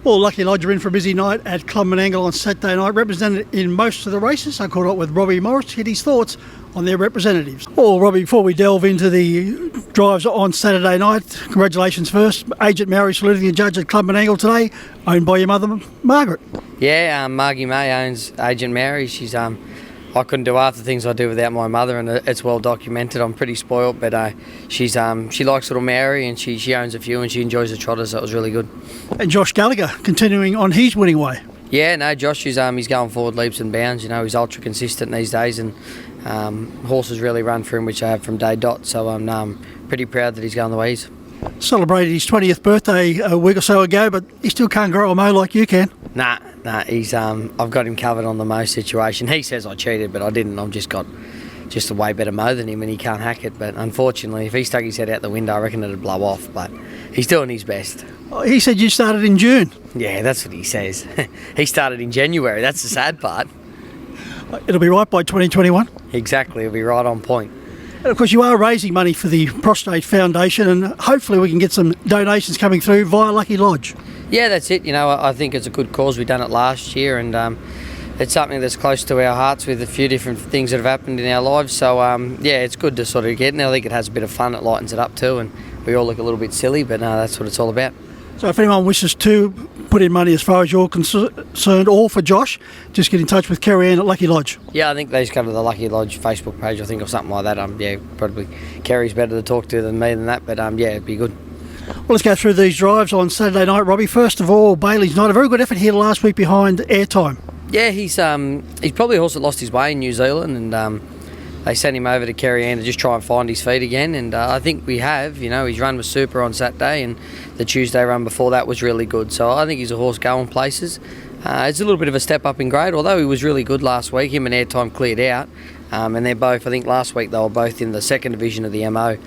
Well, Lucky Lodge are in for a busy night at Club Menangle on Saturday night, represented in most of the races. I caught up with Robbie Morris to get his thoughts on their representatives. Well, Robbie, before we delve into the drives on Saturday night, congratulations first. Agent Mary saluting the judge at Club Menangle today, owned by your mother, Margaret. Yeah, Margie May owns Agent Mary. She's I couldn't do half the things I do without my mother, and it's well documented. I'm pretty spoilt, but she likes little Mary, and she owns a few, and she enjoys the trotters. So it was really good. And Josh Gallagher continuing on his winning way. Yeah, no, Josh is he's going forward leaps and bounds. You know, he's ultra consistent these days, and horses really run for him, which I have from day dot. So I'm pretty proud that he's going the way he's. Celebrated his 20th birthday a week or so ago, but he still can't grow a mow like you can. Nah, he's I've got him covered on the mow situation. He says I cheated, but I didn't. I've just got a way better mow than him, and he can't hack it. But unfortunately, if he stuck his head out the window, I reckon it'd blow off. But he's doing his best. He said you started in June. Yeah, that's what he says. He started in January. That's the sad part. It'll be right by 2021. Exactly, it'll be right on point. And of course, you are raising money for the Prostate Foundation, and hopefully we can get some donations coming through via Lucky Lodge. Yeah, that's it. You know, I think it's a good cause. We've done it last year, and it's something that's close to our hearts with a few different things that have happened in our lives. So, yeah, it's good to sort of get in. I think it has a bit of fun. It lightens it up too, and we all look a little bit silly, but no, that's what it's all about. So if anyone wishes to put in money as far as you're concerned, or for Josh, just get in touch with Kerry Ann at Lucky Lodge. Yeah, I think they just go to the Lucky Lodge Facebook page, I think, or something like that. Yeah, probably Kerry's better to talk to than me than that, but yeah, it'd be good. Well, let's go through these drives on Saturday night, Robbie. First of all, Bailey's Night, a very good effort here last week behind Airtime. Yeah, he's probably a horse that lost his way in New Zealand, and they sent him over to Kerry Ann to just try and find his feet again, and I think we have. You know, his run was super on Saturday, and the Tuesday run before that was really good. So I think he's a horse going places. It's a little bit of a step up in grade, although he was really good last week. Him and Airtime cleared out, and they're both, I think last week they were both in the second division of the MO.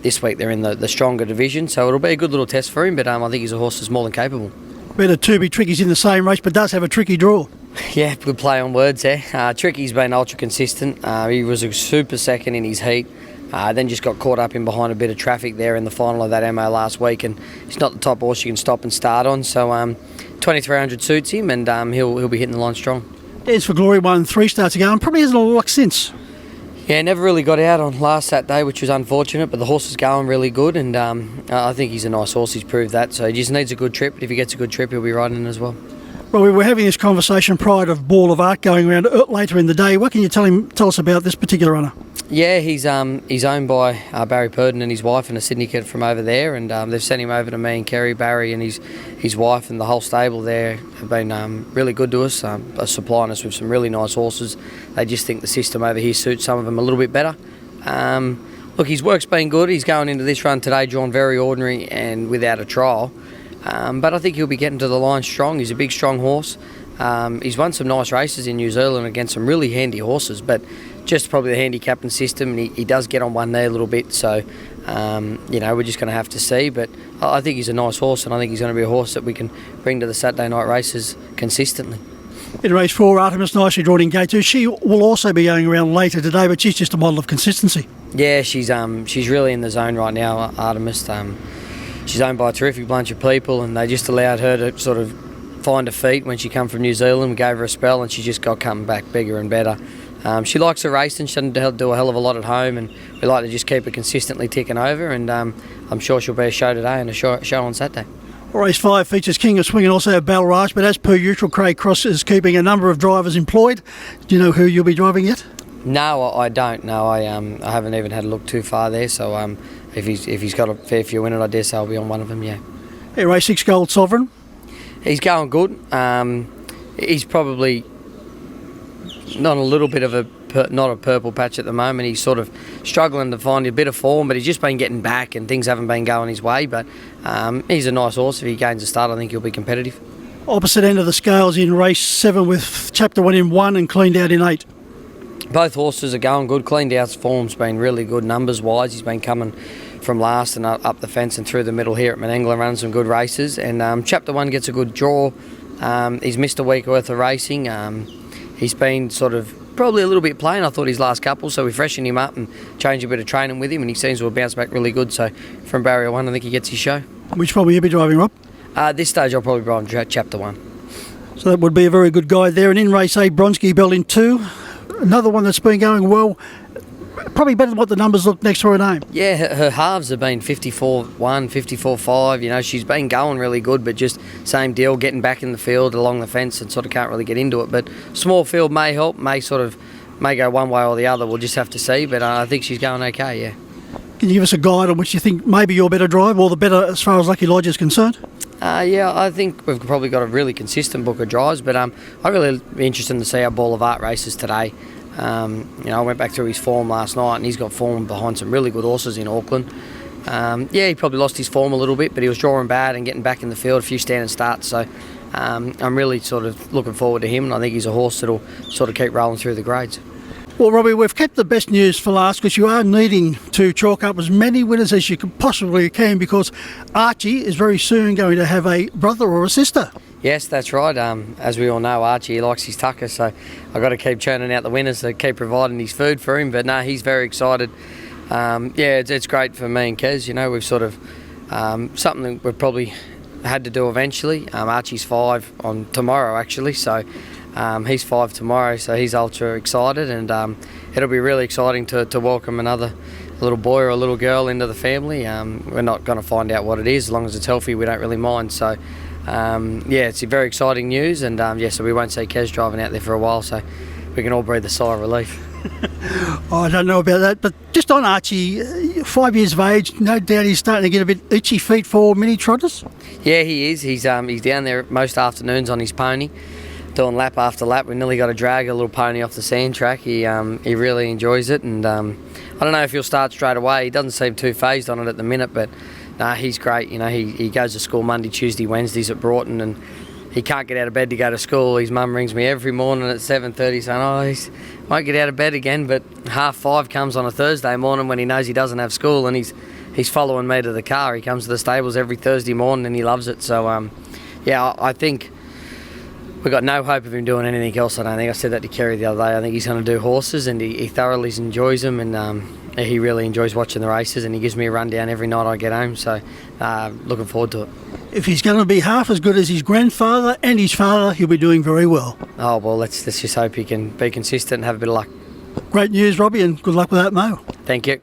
This week they're in the stronger division, so it'll be a good little test for him, but I think he's a horse that's more than capable. Better two big Tricky's in the same race, but does have a tricky draw. Yeah, good play on words there. Tricky's been ultra consistent. He was a super second in his heat, then just got caught up in behind a bit of traffic there in the final of that MO last week, and he's not the type of horse you can stop and start on, so 2300 suits him, and he'll be hitting the line strong. Dares for Glory won 3 starts ago and probably hasn't had a luck since. Yeah, never really got out on last Saturday, which was unfortunate, but the horse is going really good, and I think he's a nice horse. He's proved that, so he just needs a good trip, but if he gets a good trip, he'll be riding as well. Well, we were having this conversation prior to Ball of Art going around later in the day. What can you tell us about this particular runner? Yeah, he's owned by Barry Purdon and his wife and a syndicate from over there, and they've sent him over to me and Kerry, Barry and his wife, and the whole stable there have been really good to us, supplying us with some really nice horses. They just think the system over here suits some of them a little bit better. Look, his work's been good. He's going into this run today drawn very ordinary and without a trial. But I think he'll be getting to the line strong. He's a big, strong horse. He's won some nice races in New Zealand against some really handy horses, but just probably the handicapping system, and he does get on one knee a little bit, so you know, we're just going to have to see. But I think he's a nice horse, and I think he's going to be a horse that we can bring to the Saturday night races consistently. In race 4, Artemis nicely drawn in gate 2. She will also be going around later today, but she's just a model of consistency. Yeah, she's really in the zone right now, Artemis. She's owned by a terrific bunch of people, and they just allowed her to sort of find her feet when she come from New Zealand. We gave her a spell, and she just got coming back bigger and better. She likes her racing. She doesn't do a hell of a lot at home, and we like to just keep her consistently ticking over, and I'm sure she'll be a show today and a show on Saturday. Race 5 features King of Swing and also Battle Rush, but as per usual, Craig Cross is keeping a number of drivers employed. Do you know who you'll be driving yet? No, I don't. No, I haven't even had a look too far there, so if he's got a fair few in it, I dare say I'll be on one of them, yeah. Hey, race 6 Gold Sovereign. He's going good. He's probably not a little bit of not a purple patch at the moment. He's sort of struggling to find a bit of form, but he's just been getting back and things haven't been going his way. But he's a nice horse. If he gains a start, I think he'll be competitive. Opposite end of the scales in race 7 with Chapter 1 in 1 and Cleaned Out in 8. Both horses are going good. Cleaned Out's form's been really good numbers-wise. He's been coming from last and up the fence and through the middle here at Menangle and running some good races. And Chapter 1 gets a good draw. He's missed a week worth of racing. He's been sort of probably a little bit plain, I thought, his last couple, so we freshened him up and changed a bit of training with him, and he seems to have bounced back really good. So from barrier 1, I think he gets his show. Which one will you be driving, Rob? At this stage, I'll probably run chapter 1. So that would be a very good guide there. And in race A, Bronski Bell in 2. Another one that's been going well. Probably better than what the numbers look next to her name. Yeah, her halves have been 54-1, 54-5. You know, she's been going really good, but just same deal, getting back in the field along the fence and sort of can't really get into it. But small field may help, may go one way or the other. We'll just have to see. But I think she's going okay, yeah. Can you give us a guide on which you think maybe your better drive or the better as far as Lucky Lodge is concerned? Yeah, I think we've probably got a really consistent book of drives, but I'm really interested to see how Ball of Art races today. I went back through his form last night, and he's got form behind some really good horses in Auckland. He probably lost his form a little bit, but he was drawing bad and getting back in the field, a few standing starts. So I'm really sort of looking forward to him, and I think he's a horse that'll sort of keep rolling through the grades. Well, Robbie, we've kept the best news for last because you are needing to chalk up as many winners as you possibly can, because Archie is very soon going to have a brother or a sister. Yes, that's right. As we all know, Archie, he likes his tucker, so I've got to keep churning out the winners to keep providing his food for him. But no, he's very excited. It's great for me and Kez. You know, we've sort of something that we've probably had to do eventually. Archie's 5 on tomorrow, actually, so he's 5 tomorrow, so he's ultra excited, and it'll be really exciting to welcome another little boy or a little girl into the family. We're not going to find out what it is. As long as it's healthy, we don't really mind. So it's very exciting news, and so we won't see Kez driving out there for a while, so we can all breathe a sigh of relief. I don't know about that, but just on Archie, 5 years of age, no doubt he's starting to get a bit itchy feet for mini trotters. Yeah, he is. He's down there most afternoons on his pony, doing lap after lap. We nearly got to drag a little pony off the sand track. He really enjoys it, and I don't know if he'll start straight away. He doesn't seem too phased on it at the minute, but he's great. You know, he goes to school Monday, Tuesday, Wednesdays at Broughton, and he can't get out of bed to go to school. His mum rings me every morning at 7:30 saying, he won't get out of bed again, but 5:30 comes on a Thursday morning when he knows he doesn't have school, and he's following me to the car. He comes to the stables every Thursday morning, and he loves it. So I think we've got no hope of him doing anything else. I don't think. I said that to Kerry the other day. I think he's going to do horses, and he thoroughly enjoys them, and he really enjoys watching the races, and he gives me a rundown every night I get home. So looking forward to it. If he's going to be half as good as his grandfather and his father, he'll be doing very well. Oh, well, let's just hope he can be consistent and have a bit of luck. Great news, Robbie, and good luck with that mow. Thank you.